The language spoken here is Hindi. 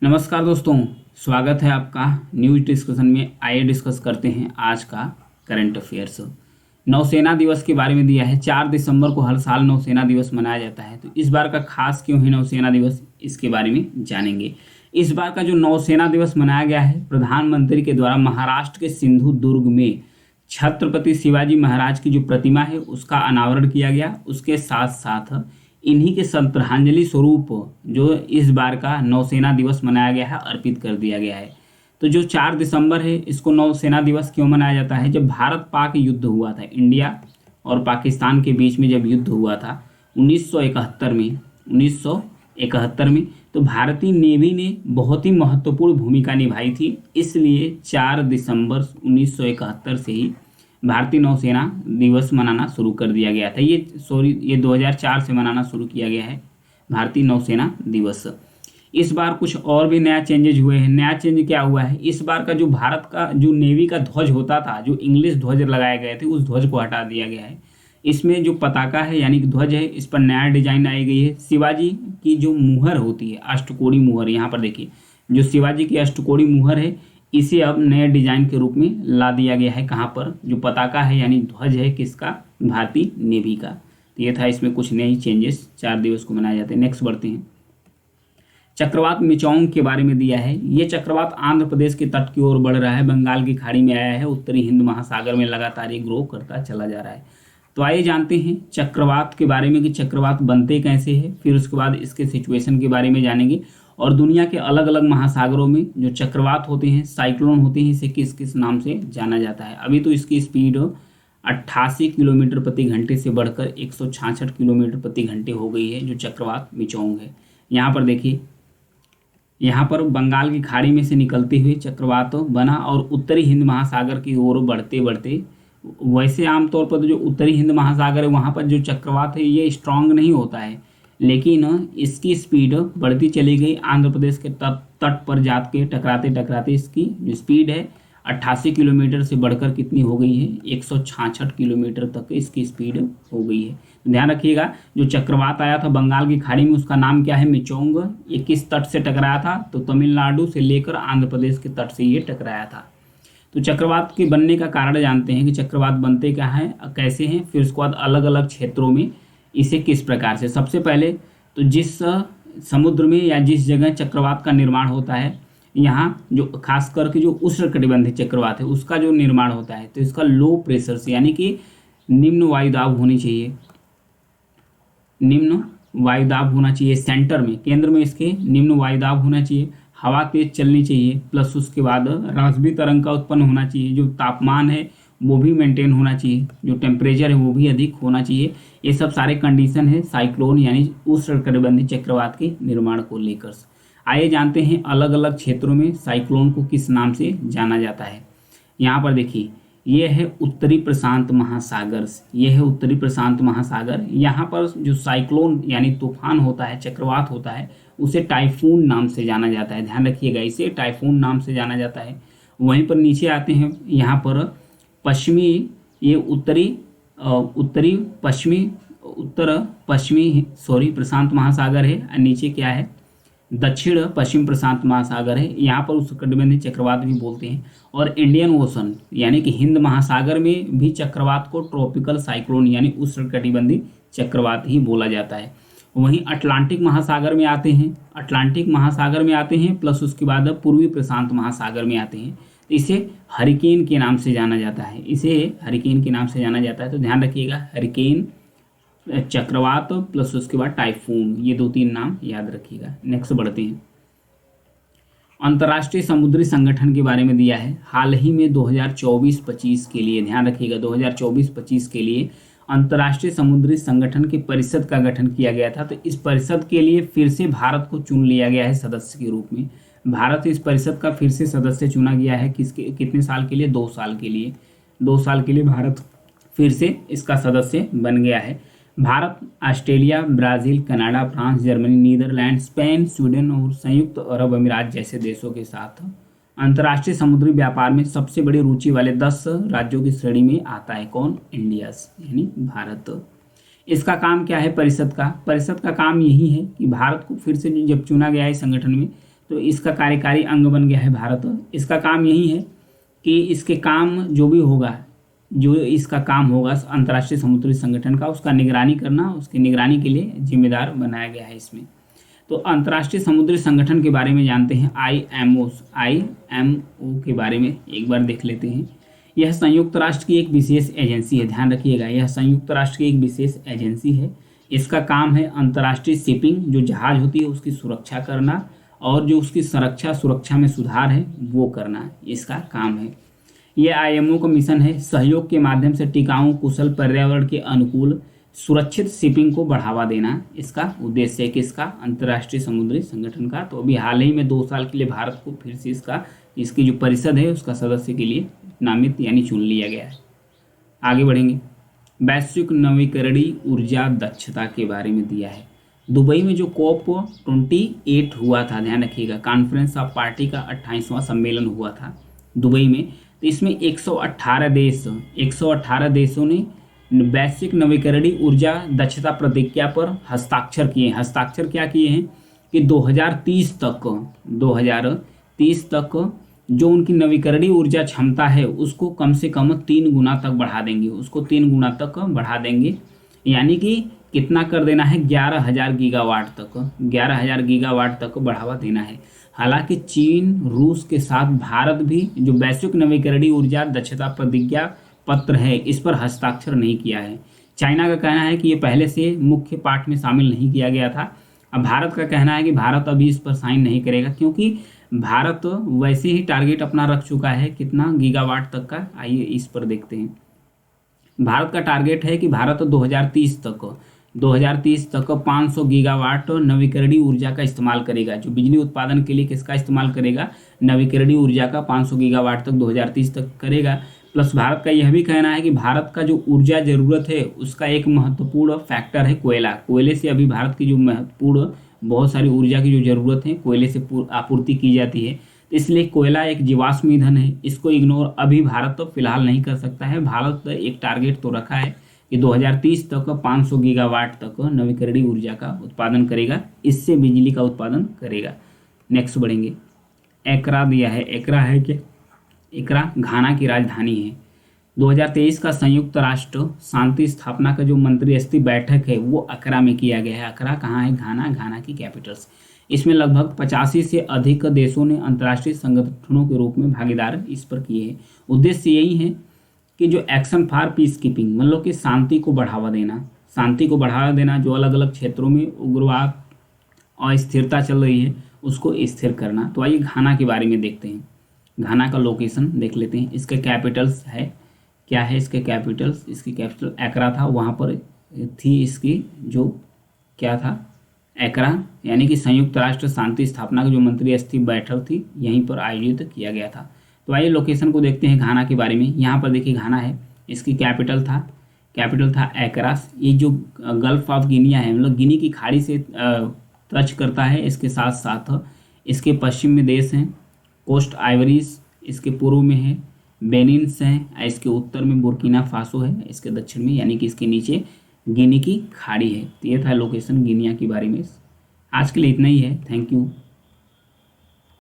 नमस्कार दोस्तों, स्वागत है आपका न्यूज डिस्कशन में। आइए डिस्कस करते हैं आज का करंट अफेयर्स। नौसेना दिवस के बारे में दिया है। 4 दिसंबर को हर साल नौसेना दिवस मनाया जाता है, तो इस बार का खास क्यों है नौसेना दिवस, इसके बारे में जानेंगे। इस बार का जो नौसेना दिवस मनाया गया है, प्रधानमंत्री के द्वारा महाराष्ट्र के सिंधु दुर्ग में छत्रपति शिवाजी महाराज की जो प्रतिमा है उसका अनावरण किया गया। उसके साथ साथ इन्हीं के श्रद्धांजलि स्वरूप जो इस बार का नौसेना दिवस मनाया गया है, अर्पित कर दिया गया है। तो जो 4 दिसंबर है, इसको नौसेना दिवस क्यों मनाया जाता है? जब भारत पाक युद्ध हुआ था, इंडिया और पाकिस्तान के बीच में जब युद्ध हुआ था 1971 में, तो भारतीय नेवी ने बहुत ही महत्वपूर्ण भूमिका निभाई थी। इसलिए 4 दिसंबर 1971 से ही भारतीय नौसेना दिवस मनाना शुरू कर दिया गया था। ये 2004 से मनाना शुरू किया गया है भारतीय नौसेना दिवस। इस बार कुछ और भी नया चेंजेज हुए हैं। नया चेंज क्या हुआ है, इस बार का जो भारत का जो नेवी का ध्वज होता था, जो इंग्लिश ध्वज लगाए गए थे, उस ध्वज को हटा दिया गया है। इसमें जो पताका है यानी कि ध्वज है, इस पर नया डिजाइन आई गई है। शिवाजी की जो मुहर होती है, अष्टकोणी मुहर, यहाँ पर देखिए जो शिवाजी की अष्टकोणी मुहर है, इसे अब नए डिजाइन के रूप में ला दिया गया है। कहाँ पर? जो पताका है यानी ध्वज है किसका? भारतीय नेवी का। तो ये था, इसमें कुछ नई चेंजेस 4 दिवस को मनाए जाते हैं। नेक्स्ट बढ़ते हैं। चक्रवात मिचोंग के बारे में दिया है। ये चक्रवात आंध्र प्रदेश के तट की ओर बढ़ रहा है, बंगाल की खाड़ी में आया है, उत्तरी हिंद महासागर में लगातार ये ग्रो करता चला जा रहा है। तो आइए जानते हैं चक्रवात के बारे में कि चक्रवात बनते कैसे हैं, फिर उसके बाद इसके सिचुएशन के बारे में जानेंगे। और दुनिया के अलग अलग महासागरों में जो चक्रवात होते हैं, साइक्लोन होते हैं, इसे किस किस नाम से जाना जाता है। अभी तो इसकी स्पीड 88 किलोमीटर प्रति घंटे से बढ़कर 166 किलोमीटर प्रति घंटे हो गई है, जो चक्रवात मिचोंग है। यहाँ पर देखिए, यहाँ पर बंगाल की खाड़ी में से निकलते हुए चक्रवात बना और उत्तरी हिंद महासागर की ओर बढ़ते बढ़ते, वैसे आमतौर पर जो उत्तरी हिंद महासागर है वहाँ पर जो चक्रवात है ये स्ट्रांग नहीं होता है, लेकिन इसकी स्पीड बढ़ती चली गई। आंध्र प्रदेश के तट पर जाके टकराते टकराते इसकी जो स्पीड है 88 किलोमीटर से बढ़कर कितनी हो गई है? 166 किलोमीटर तक इसकी स्पीड हो गई है। ध्यान रखिएगा, जो चक्रवात आया था बंगाल की खाड़ी में, उसका नाम क्या है? मिचोंग। ये किस तट से टकराया था? तो तमिलनाडु से लेकर आंध्र प्रदेश के तट से ये टकराया था। तो चक्रवात के बनने का कारण जानते हैं कि चक्रवात बनते क्या है, कैसे हैं, फिर उसके बाद अलग अलग क्षेत्रों में इसे किस प्रकार से। सबसे पहले तो जिस समुद्र में या जिस जगह चक्रवात का निर्माण होता है, यहाँ जो खास करके जो उष्णकटिबंधीय चक्रवात है उसका जो निर्माण होता है, तो इसका लो प्रेशर से यानी कि निम्न वायुदाब होनी चाहिए, निम्न वायुदाब होना चाहिए सेंटर में, केंद्र में इसके निम्न वायुदाब होना चाहिए, हवा तेज चलनी चाहिए, प्लस उसके बाद रासबी तरंग का उत्पन्न होना चाहिए, जो तापमान है वो भी मेंटेन होना चाहिए, जो टेम्परेचर है वो भी अधिक होना चाहिए। ये सब सारे कंडीशन है साइक्लोन यानी उष्णकटिबंधीय चक्रवात के निर्माण को लेकर। आइए जानते हैं अलग अलग क्षेत्रों में साइक्लोन को किस नाम से जाना जाता है। यहाँ पर देखिए, ये है उत्तरी प्रशांत महासागर, ये है उत्तरी प्रशांत महासागर। यहाँ पर जो साइक्लोन यानी तूफान होता है, चक्रवात होता है, उसे टाइफून नाम से जाना जाता है। ध्यान रखिएगा, इसे टाइफून नाम से जाना जाता है। वहीं पर नीचे आते हैं, यहाँ पर पश्चिमी, ये उत्तर पश्चिमी प्रशांत महासागर है, और नीचे क्या है? दक्षिण पश्चिम प्रशांत महासागर है। यहाँ पर उष्णकटिबंधीय चक्रवात भी बोलते हैं। और इंडियन ओशन यानी कि हिंद महासागर में भी चक्रवात को ट्रॉपिकल साइक्लोन यानी उष्णकटिबंधीय चक्रवात ही बोला जाता है। वहीं अटलांटिक महासागर में आते हैं, प्लस उसके बाद पूर्वी प्रशांत महासागर में आते हैं। इसे हरिकेन के नाम से जाना जाता है, तो ध्यान रखिएगा, हरिकेन, चक्रवात प्लस उसके बाद टाइफून, ये 2-3 नाम याद रखिएगा। नेक्स्ट बढ़ते हैं। अंतर्राष्ट्रीय समुद्री संगठन के बारे में दिया है। हाल ही में 2024-25 के लिए, ध्यान रखिएगा, 2024-25 के लिए अंतर्राष्ट्रीय समुद्री संगठन की परिषद का गठन किया गया था। तो इस परिषद के लिए फिर से भारत को चुन लिया गया है सदस्य के रूप में। भारत इस परिषद का फिर से सदस्य चुना गया है। कितने साल के लिए? 2 साल के लिए। 2 साल के लिए भारत फिर से इसका सदस्य बन गया है। Bharat Australia, Brazil, Canada, France, Germany, Netherland, Spain, Sweden और संयुक्त अरब अमीरात जैसे देशों के साथ अंतर्राष्ट्रीय समुद्री व्यापार में सबसे बड़ी रुचि वाले 10 राज्यों की श्रेणी में आता है। कौन? इंडिया यानी भारत। इसका काम क्या है परिषद का? परिषद का काम यही है कि भारत को फिर से जब चुना गया है संगठन में, तो इसका कार्यकारी अंग बन गया है भारत। इसका काम यही है कि इसके काम जो भी होगा, जो इसका काम होगा अंतर्राष्ट्रीय समुद्री संगठन का, उसका निगरानी करना, उसकी निगरानी के लिए जिम्मेदार बनाया गया है इसमें। तो अंतर्राष्ट्रीय समुद्री संगठन के बारे में जानते हैं, आईएमओ के बारे में एक बार देख लेते हैं। यह संयुक्त राष्ट्र की एक विशेष एजेंसी है, ध्यान रखिएगा, यह संयुक्त राष्ट्र की एक विशेष एजेंसी है। इसका काम है अंतर्राष्ट्रीय शिपिंग, जो जहाज होती है उसकी सुरक्षा करना, और जो उसकी सुरक्षा में सुधार है वो करना, इसका काम है। यह आईएमओ का मिशन है सहयोग के माध्यम से टिकाऊ, कुशल, पर्यावरण के अनुकूल, सुरक्षित शिपिंग को बढ़ावा देना। इसका उद्देश्य है कि इसका अंतर्राष्ट्रीय समुद्री संगठन का। तो अभी हाल ही में 2 साल के लिए भारत को फिर से इसकी जो परिषद है उसका सदस्य के लिए नामित यानी चुन लिया गया है। आगे बढ़ेंगे, वैश्विक नवीकरणीय ऊर्जा दक्षता के बारे में दिया है। दुबई में जो COP28 हुआ था, ध्यान रखिएगा, कॉन्फ्रेंस ऑफ पार्टी का 28वां सम्मेलन हुआ था दुबई में। तो इसमें 118 देशों ने वैश्विक नवीकरणीय ऊर्जा दक्षता प्रतिज्ञा पर हस्ताक्षर किए। हस्ताक्षर क्या किए हैं कि 2030 तक जो उनकी नवीकरणीय ऊर्जा क्षमता है उसको कम से कम 3 गुना तक बढ़ा देंगे, उसको 3 गुना तक बढ़ा देंगे। यानी कि कितना कर देना है, 11,000 गीगावाट तक, 11,000 गीगावाट तक बढ़ावा देना है। हालांकि चीन, रूस के साथ भारत भी जो वैश्विक नवीकरणीय ऊर्जा दक्षता प्रतिज्ञा पत्र है इस पर हस्ताक्षर नहीं किया है। चाइना का कहना है कि ये पहले से मुख्य पाठ में शामिल नहीं किया गया था। अब भारत का कहना है कि भारत अभी इस पर साइन नहीं करेगा, क्योंकि भारत वैसे ही टारगेट अपना रख चुका है कितना गीगावाट तक का। आइए इस पर देखते हैं। भारत का टारगेट है कि भारत 2030 तक 500 गीगावाट नवीकरणीय ऊर्जा का इस्तेमाल करेगा। जो बिजली उत्पादन के लिए किसका इस्तेमाल करेगा, नवीकरणीय ऊर्जा का 500 गीगावाट तक 2030 तक करेगा। प्लस भारत का यह भी कहना है कि भारत का जो ऊर्जा ज़रूरत है उसका एक महत्वपूर्ण फैक्टर है कोयला। कोयले से अभी भारत की जो महत्वपूर्ण बहुत सारी ऊर्जा की जो ज़रूरत है कोयले से आपूर्ति की जाती है। इसलिए कोयला एक जीवाश्म ईंधन है, इसको इग्नोर अभी भारत तो फिलहाल नहीं कर सकता है। भारत एक टारगेट तो रखा है कि 2030 तक 500 गीगावाट तक नवीकरणीय ऊर्जा का उत्पादन करेगा, इससे बिजली का उत्पादन करेगा। नेक्स्ट बढ़ेंगे, एकरा दिया है। एकरा है कि एकरा घाना की राजधानी है। 2023 का संयुक्त राष्ट्र शांति स्थापना का जो मंत्रिस्तरीय बैठक है वो अकरा में किया गया है। अकरा कहाँ है, घाना की कैपिटल्स। इसमें लगभग 85 से अधिक देशों ने अंतर्राष्ट्रीय संगठनों के रूप में भागीदार इस पर किए हैं। उद्देश्य यही है कि जो एक्शन फॉर पीस कीपिंग, मतलब कि शांति को बढ़ावा देना, जो अलग अलग क्षेत्रों में उग्रवाद और स्थिरता चल रही है उसको स्थिर करना। तो आइए घाना के बारे में देखते हैं। घाना का लोकेशन देख लेते हैं। इसके कैपिटल्स है, क्या है इसके कैपिटल्स, इसकी कैपिटल एकरा था, वहाँ पर थी इसकी जो क्या था एकरा, यानी कि संयुक्त राष्ट्र शांति स्थापना की जो मंत्रिस्तरीय बैठक थी यहीं पर आयोजित किया गया था। तो आइए लोकेशन को देखते हैं घाना के बारे में। यहाँ पर देखिए घाना है, इसकी कैपिटल था एकरा। ये जो गल्फ ऑफ गिनिया है, मतलब गिनी की खाड़ी से टच करता है। इसके साथ साथ इसके पश्चिम में देश हैं कोस्ट आइवरीज, इसके पूर्व में है बेनिन्स है, इसके उत्तर में बुर्किना फासो है, इसके दक्षिण में यानी कि इसके नीचे गिनी की खाड़ी है। तो ये था लोकेशन गिनिया के बारे में। आज के लिए इतना ही है। Thank you.